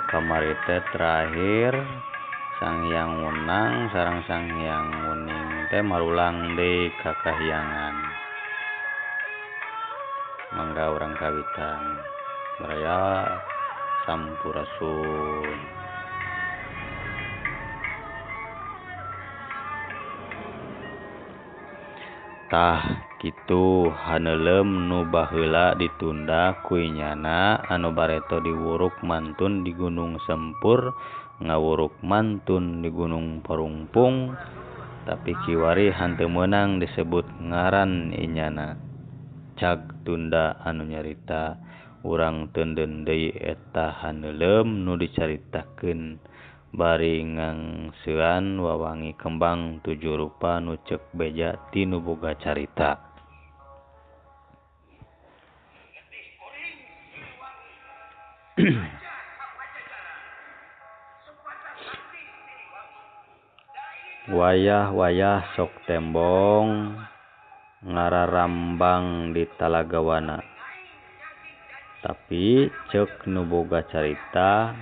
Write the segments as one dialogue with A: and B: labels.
A: kamari teh terakhir Sang Hyang Wunang sareng Sang Hyang Wuning teh marulang deui ka kahyangan. Mangga urang kawitan Raya Sampurasun. Tah kitu haneulem nu baheula ditunda kuinyana anu bareto diwuruk mantun di Gunung Sempur ngawuruk mantun di Gunung Parungpung tapi kiwari hanteu meunang disebut ngaran inyana. Cag tunda anu nyarita urang teundeun deui eta haneulem nu dicaritakeun bari ngangseuan wawangi kembang 7 rupa nu ceuk beja ti nu boga carita. Wayah-wayah sok tembong ngararambang di Talagawana. Tapi ceuk nu boga carita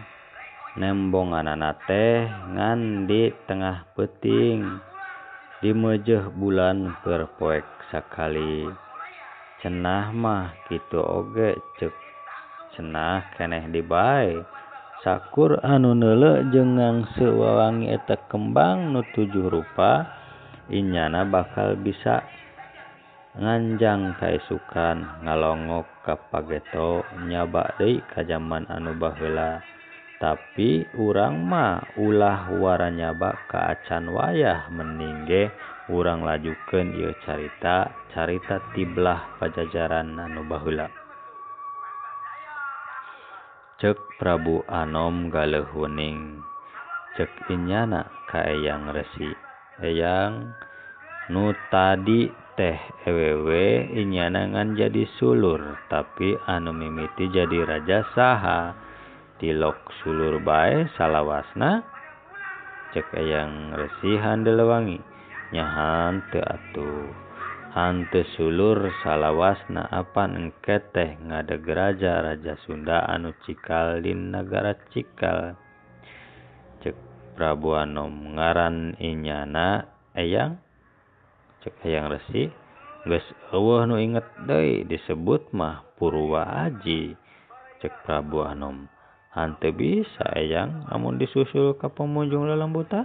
A: nembonganana teh ngan di tengah peuting di meujeuh bulan perpoek sakali. Cenah mah kitu oge ceuk cenah keneh di bae sakur anu neuleuh jeung ngangseu wawangi eta kembang nu 7 rupa inyana bakal bisa nganjang kaesukan ngalongok ka pageto nyaba deui ka jaman anu baheula. Tapi urang mah ulah wara nyaba ka acan wayah mending ge urang lajukeun ieu carita ti belah Pajajaran anu baheula. Ceuk Prabu Anom galeuh wuning ceuk inyana ka Eyang Resi. Eyang nu tadi teh ewewe inyana ngan jadi sulur tapi anu mimiti jadi raja saha? Tilok sulur bae salawasna? Ceuk Eyang Resi handel wangi. Nyahan teu atuh. Hanteu sulur salawasna apan engke teh ngadeg raja Sunda anu cikal di nagara Cikal. Ceuk Prabu Anom ngaran inyana Eyang? Ceuk Eyang Resi. Geus eueuh nu inget deui disebut mah Purwa Aji. Ceuk Prabu Anom. Hanteu bisa Eyang amun disusul ka pamunjung lalembutan?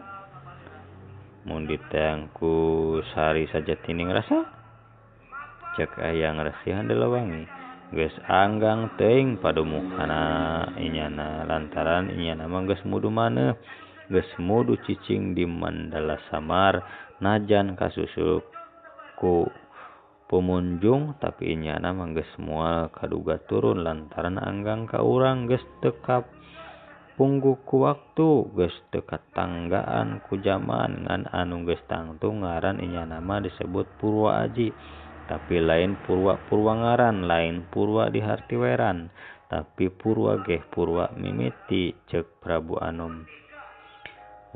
A: Mun diteang ku sari saja tining rasa? Ceuk Eyang Resi handel wangi. Geus anggang teuing padumukanna inyana lantaran inyana mah geus mudu maneuh. Geus mudu cicing di Mandala Samar najan kasusul ku pamunjung tapi inyana mah geus moal kaduga turun lantaran anggang ka urang geus teu kapunggu ku waktu geus teu katanggaan ku jaman ngan anu geus tangtu ngaran inyana mah disebut Purwa Aji. Tapi lain Purwa ngaran, lain Purwa di hartiweran, tapi Purwa geh Purwa mimiti ceuk Prabu Anom.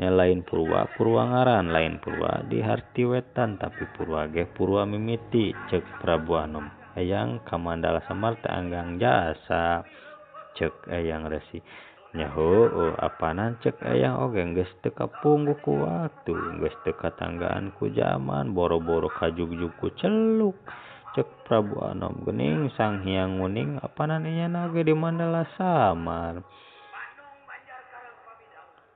A: Nya lain Purwa ngaran, lain Purwa di hartiwetan, tapi Purwa geh Purwa mimiti ceuk Prabu Anom. Eyang ka Mandala Samar teh anggang jasa ceuk Eyang Resi. Nya heueuh apanan ceuk Eyang oge geus teu kapunggu ku waktu, geus teu katanggaan ku jaman, boro-boro kajugjug ku celuk. Ceuk Prabu Anom geuning Sang Hyang Wuning apanan inyana oge di Mandala Samar.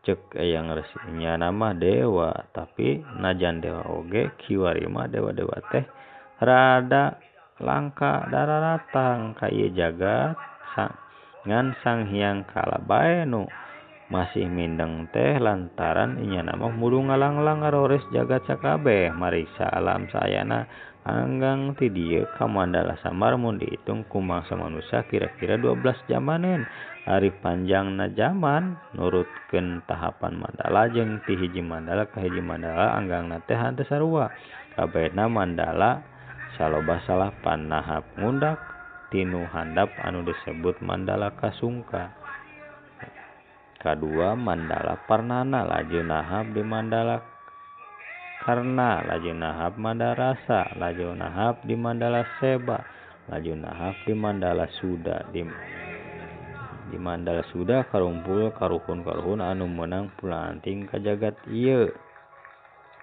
A: Ceuk Eyang Resi inyana mah dewa tapi najan dewa oge kiwari mah dewa-dewa teh rada langka dararatang ka ieu jagat ngan Sang Hyang kala bae nu masih mindeng teh lantaran inyana mah mudu ngalanglang ngarores jagat sakabeh mariksa alam saayana anggang ti dieu ka Mandala Samar mun diitung ku mangsa manusia kira-kira 12 jamaneun. Ari panjangna zaman nurutkeun tahapan Mandala jeung ti hiji Mandala ka hiji Mandala anggangna teh henteu sarua. Kabehna Mandala saloba salapan nahap ngundak tinu handap anu disebut Mandala Kasungka. Kadua Mandala Parnana laju nahap di Mandala Karna, laju nahap Mandarasa, laju nahap di Mandala Seba, laju nahap di Mandala Suda. di Mandala sudah karumpul karuhun anu menang pulanting ka jagat ieu.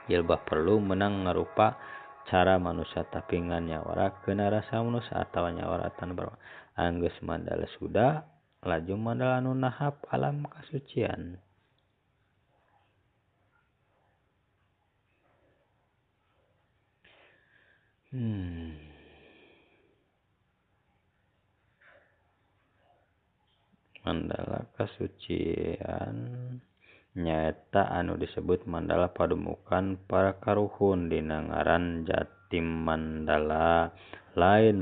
A: Jelbah perlu menang ngarupa cara manusia tapi ngan nyawara keuna rasa manusia atawa nyawara tan barang. Anggeus Mandala sudah laju Mandala anu nahap alam kasucian. Mandala kasucian nyaeta anu disebut Mandala Pademukan para karuhun dina ngaran Jatim Mandala. Lain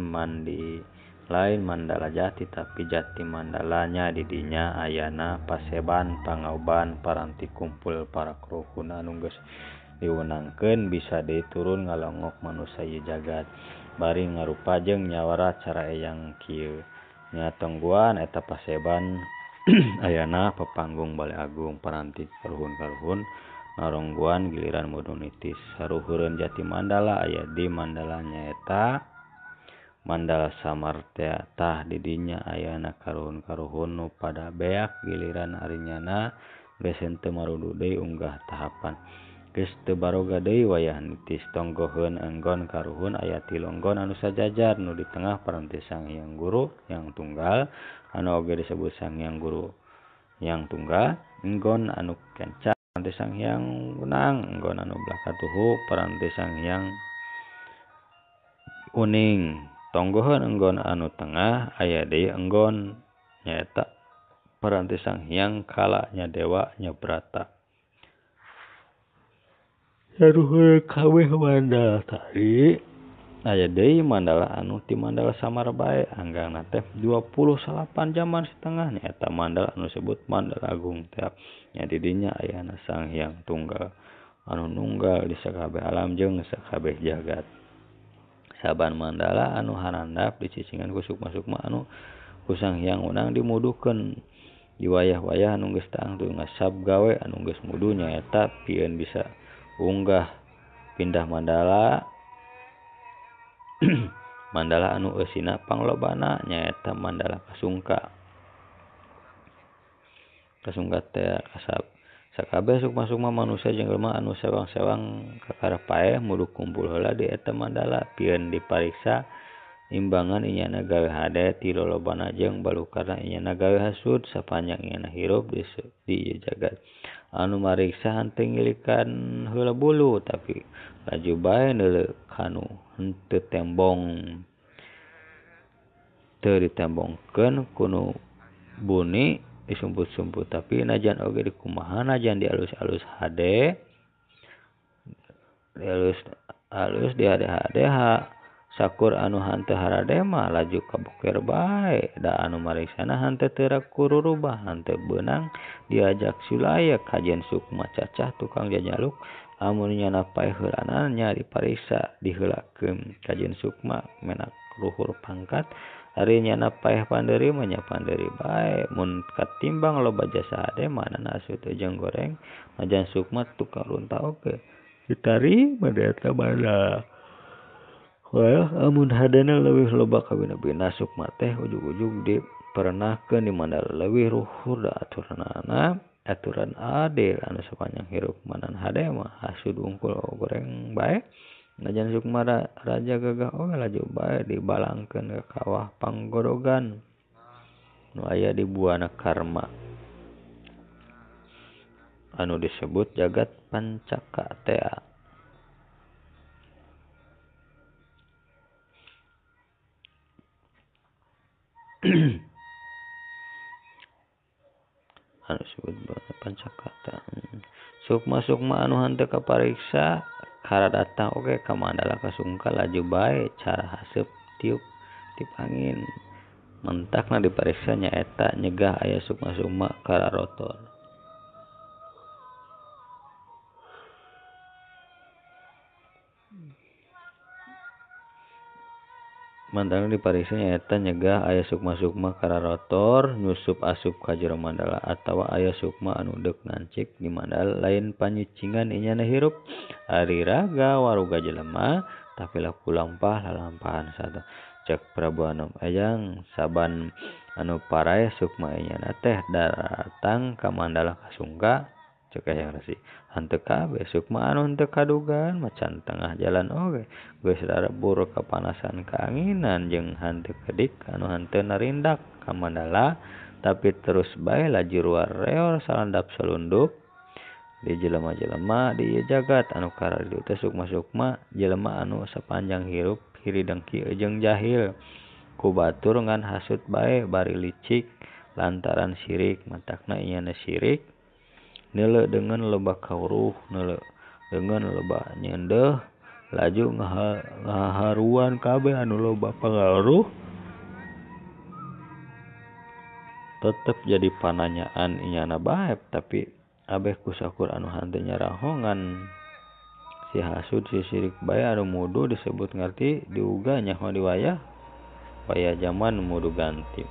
A: Mandala Jati tapi Jati Mandalanya didinya ayana paseban pangaoban paranti kumpul para karuhun anu geus diwenangkeun bisa diturun ngalongok manusia ieu jagat. Bari ngarupa jeung nyawara cara eyang kieu. Nya tongguan eta paseban ayana pepanggung Balai Agung paranti karuhun narongguan giliran modonitis. Saruhureun Jati Mandala aya di Mandala nyaeta Mandala Samartea tah didinya ayana karuhun nu pada beak giliran arinyana geus henteu marudu deui unggah tahapan. Geus teu baroga deui wayah nitis tonggoheun enggon karuhun aya 3 enggon anu sajajar nu di tengah paranti Sang Hyang Guru yang tunggal anu oge disebut Sang Hyang Guru yang tunggal. Enggon anu kenca paranti Sang Hyang Wenang, enggon anu belah katuhu paranti Sang Hyang Uning. Tonggoheun enggon anu tengah aya deui enggon nyaeta paranti Sang Hyang Kala nya Dewa nya Brata. Saruhureun kabeh Mandala tadi aya deui Mandala anu ti Mandala samar bae anggangna teh 28 jaman setengah nyaeta Mandala anu disebut Mandala Agung teh nya didinya ayana Sang Hyang Tunggal anu nunggal di sakabeh alam jeung sakabeh jagat. Saban Mandala anu handap dicicingan ku sukma-sukma anu ku Sang Hyang Wenang dimuduhkeun di wayah-wayah anu geus taang tu ngasab gawe anu geus mudu nyaeta pieun bisa unggah pindah Mandala. Mandala anu eusina panglobana nyaeta Mandala Kasungka. Kasungka teh kasab sakabeh sukma-sukma manusia jeung jelema anu sewang-sewang kakarep paeh mudug kumpul heula di eta Mandala pieun dipariksa imbangan inyana gawe hade ti lolobana jeung balukarna inyana gawe hasud sapanjang inyana hirup di ieu jagat. Anu mariksa henteu ngilikan heula bulu tapi laju bae neuleuh kanu henteu ditembongkeun kunu buni disumput-sumput tapi najan oge dikumaha najan dialus-alus hade dialus di hade-hade sakur anu henteu harade mah laju kaboker bae da anu mariksana henteu teu kururubah henteu beunang diajak sulaya kajen sukma cacah tukang jajaluk amun nyana paeh heulana nya dipariksa diheulakeun kajen sukma menak luhur pangkat ari nyana paeh panderi mah nya panderi bae mun katimbang loba jasa hade mah nasu teh jeung goreng najan sukma tukang runta oge ditari mah eta Mandala. Well, amun hadena leuwih loba kawina-bina sukma teh ujug-ujug diperenahkeun di Mandala leuwih ruhur da aturan adil anu sapanjang hirup manan hade mah hasud ungkul goreng bae najan sukma raja gagah oge laju bae dibalangkeun ka kawah panggodogan nu aya di buana karma anu disebut jagat pancaka tea. Anu disebut pancakata. Sukma-sukma anu henteu kapariksa kara datang oge ka Mandala Kasungka laju bae cara haseup tiup angin. Mentakna dipariksa nyaeta nyegah aya sukma-sukma kara rotor. Mandala dipariksa nyaeta nyegah aya sukma-sukma kara rotor nyusup asup ka jero Mandala atawa aya sukma anu deuk ngancik di Mandala lain panyucingan inyana hirup ari raga waruga jelema tapi laku lampah lalampahan satu cek Prabu Anom Eyang saban anu parae sukma inyana teh datang ka Mandala Kasungka cek Hayang Resi henteu kabeh sukma anu henteu kadugaan macan tengah jalan oge geus darebur kapanasan kaanginan jeung henteu kedik anu henteu narindak ka Mandala tapi terus bae laju ruar reor salandap salundup di jelema-jelema di ieu jagat anu kararidu teh sukma-sukma jelema anu sapanjang hirup hirideng kieu jeung jahil ku batur ngan hasut bae bari licik lantaran syirik matakna inyana syirik neuleuh dengan loba kawruh neuleuh dengan loba nyeundeung laju ngaharuan kabeh anu loba pangaruh tetep jadi pananyaan inyana bae tapi abeh ku sakur anu henteu nyarahongan si hasud si syirik bae anu mudu disebut ngarti diuga nyaho di wayah zaman mudu ganti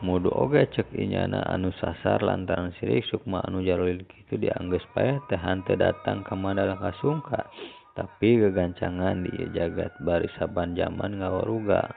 A: mudu oge cek inyana anu sasar lantaran syirik sukma anu jalulid kitu dianggeus bae teh henteu datang ka Mandala Kasungka tapi gegancangan di ieu jagat bari saban zaman ngawaruga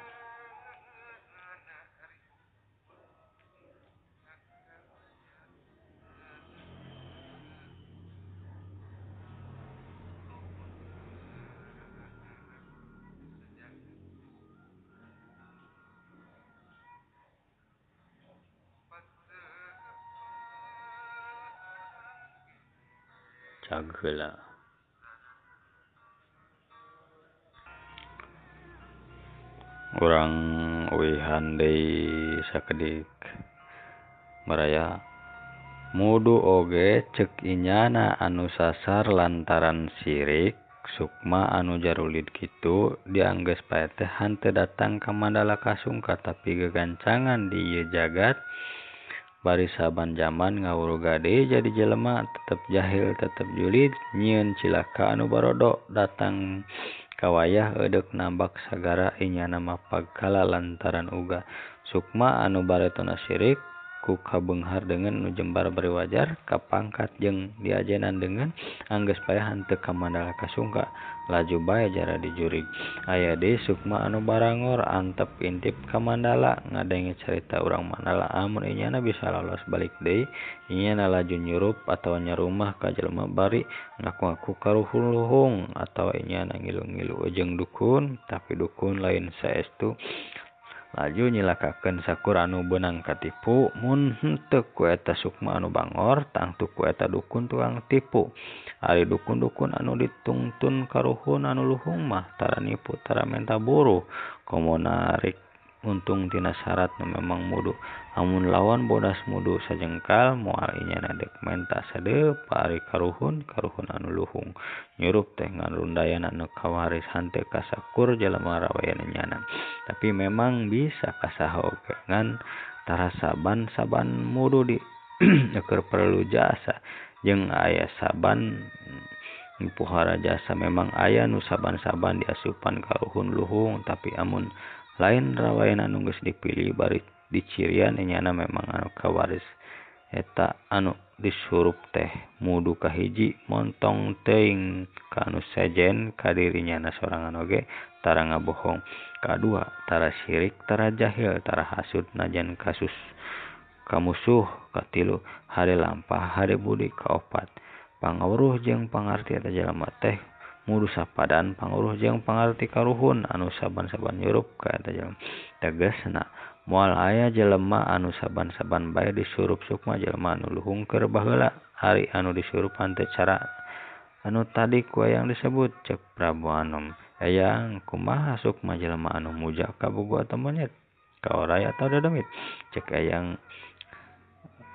A: cageula urang uihan deui sakedik maraya mudu oge cek inyana anu sasar lantaran syirik sukma anu jarulid kitu dianggeus bae teh henteu datang ka Mandala Kasungka tapi gegancangan di ieu jagat bari saban zaman ngawuruga deui jadi jelema tetep jahil tetep julid nyieun cilaka anu barodo datang ka wayah eudeup nambak sagara inyana mapagkala lantaran uga sukma anu baretona syirik ku kabeunghar dengan nu jembar bari wajar kapangkat jeung diajenan dengan anggeus bae henteu ka Mandala Kasungka laju bae jara dijurig aya deui sukma anu barangor antep intip ka Mandala ngadenge carita urang Mandala amun inyana bisa lolos balik deui inyana laju nyurup atawa nyarumah ka jelema bari ngaku-ngaku karuhun atawa inyana ngilu-ngilu jeung dukun tapi dukun lain saestu laju nyilakakeun sakur anu beunang katipu mun henteu ku eta sukma anu bangor tangtu ku eta dukun tukang tipu ari dukun-dukun anu ditungtun karuhun anu luhung mah tara nipu tara menta buruh komo narik untung tina syarat nu memang mudu amun lawan bodas mudu sajengkal moal inyana dek menta sadeup ari karuhun anu luhung nyurup teh ngarundayan anu kawaris henteu kasakur jelema rawayan inyana tapi memang bisa kasaha oge ngan tara saban mudu di keur perlu jasa jeung aya saban puhara jasa memang aya nu saban-saban diasupan karuhun luhung tapi amun lain rawayan anu geus dipilih bari dicirian inyana memang anu kawaris eta anu disurup teh mudu kahiji montong teuing ka anu sejen ka dirinyana sorangan oge tara ngabohong kadua tara syirik tara jahil tara hasud najan kasus kamusuh katilu hade lampah hade budi kaopat pangawruh jeung pangarti eta jalema teh mudu sapadan panguruh jeung pangarti karuhun anu saban-saban nyurup ka eta jelema tegasna moal aya jelema anu saban-saban bae disurup sukma jelema anu luhung keur baheula hari anu disurup henteu cara anu tadi ku yang disebut cek Prabu Anom hayang kumaha sukma jelema anu muja ka bogoh atau monyet ka oray atau dademit cek hayang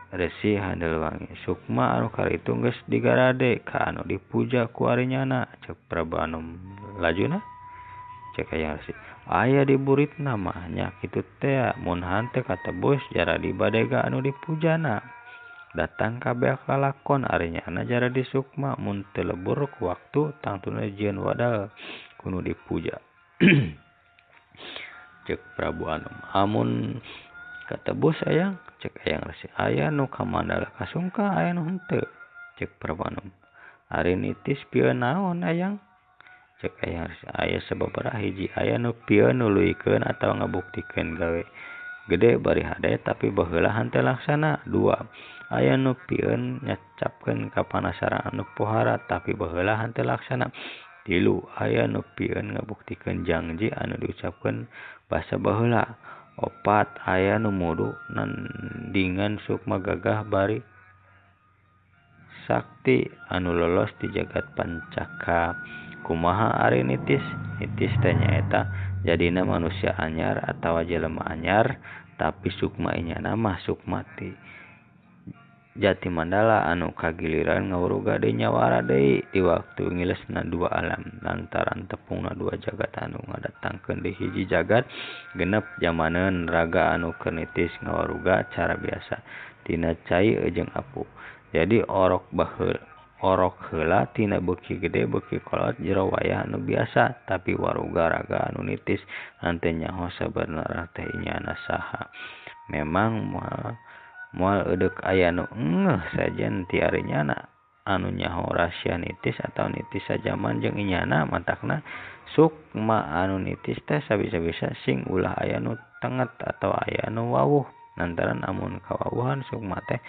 A: Resi handel wangi sukma anu karitu geus digarade ka anu dipuja ku arinyana cek Prabu Anom lajuna cek hayang Resi aya di buritna mah nya kitu teh mun henteu katebus jara di badega anu dipujana datang kabeh lalakon arinyana jara di sukma mun teu lebur ku waktu tangtuna jieun wadal kudu dipuja cek Prabu Anom amun katebus hayang cek hayang Resi aya nu ka Mandala Kasungka aya nu henteu cek Prabu Anom ari nitis pieun naon hayang cek aya sababaraha hiji aya nu pieun nuluykeun atawa ngabuktikeun gawe gede bari hade tapi baheula henteu laksana. 2 aya nu pieun nyacapkeun kapanasaran anu pohara tapi baheula henteu laksana. 3 aya nu pieun ngabuktikeun janji anu diucapkeun basa baheula. 4 aya nu mudu nandingan sukma gagah bari sakti anu lolos di jagat pancaka. Kumaha ari nitis? Nitis teh nyaeta jadina manusia anyar atawa jelema anyar tapi sukma inyana mah sukma ti jati mandala anu kagiliran ngawuruga deui nyawara deui di waktu ngilesna 2 alam lantaran tepungna 2 jagat anu ngadatangkeun di hiji jagat genep jamaneun raga anu keur nitis ngawaruga cara biasa tina cai jeung apu. Jadi orok heula tina beuki gede beuki kolot jero wayah anu biasa tapi waruga raga anu nitis henteu nyaho sabenerna teh inyana saha. Memang moal eudeuк aya nu ngeuh sajen ti ari nyana anu nyaho rahasia nitis atau nitis sajaman jeung inyana matakna sukma anu nitis teh sabisa-bisa sing ulah aya nu tenget atau aya nu wawuh lantaran amun kawawuhan sukma teh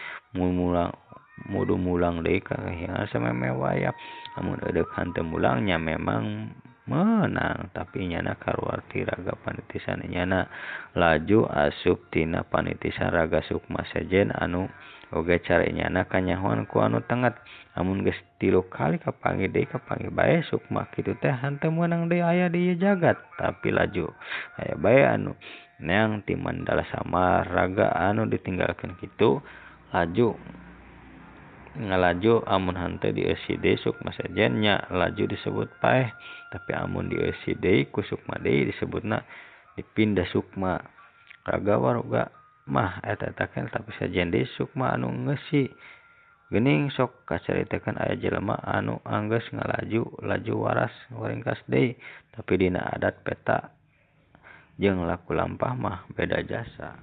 A: mudu mulang deui ka kahiyangan sameme wayah. Amun eudeuк henteu mulang nya memang menang tapi nyana kaluar ti raga panitisan nyana laju asup tina panitisan raga sukma sajen anu oge cara nyana kanyahoan ku anu tenget. Amun geus 3 kali kapanggih deui kapanggih bae sukma kitu teh henteu meunang deui aya di jagat tapi laju aya bae anu neang ti mandala samar raga anu ditinggalkeun kitu laju ngalaju amun henteu dieusi deui sukma sajen nya laju disebut paeh tapi amun dieusi deui ku sukma deui disebutna dipindah sukma. Raga waruga mah eta keneh tapi sajen deui sukma anu ngeusi geuning sok kacaritakeun aya jelema anu anggeus ngalaju laju waras waringkas deui tapi dina adat peta jeung laku lampah mah beda jasa.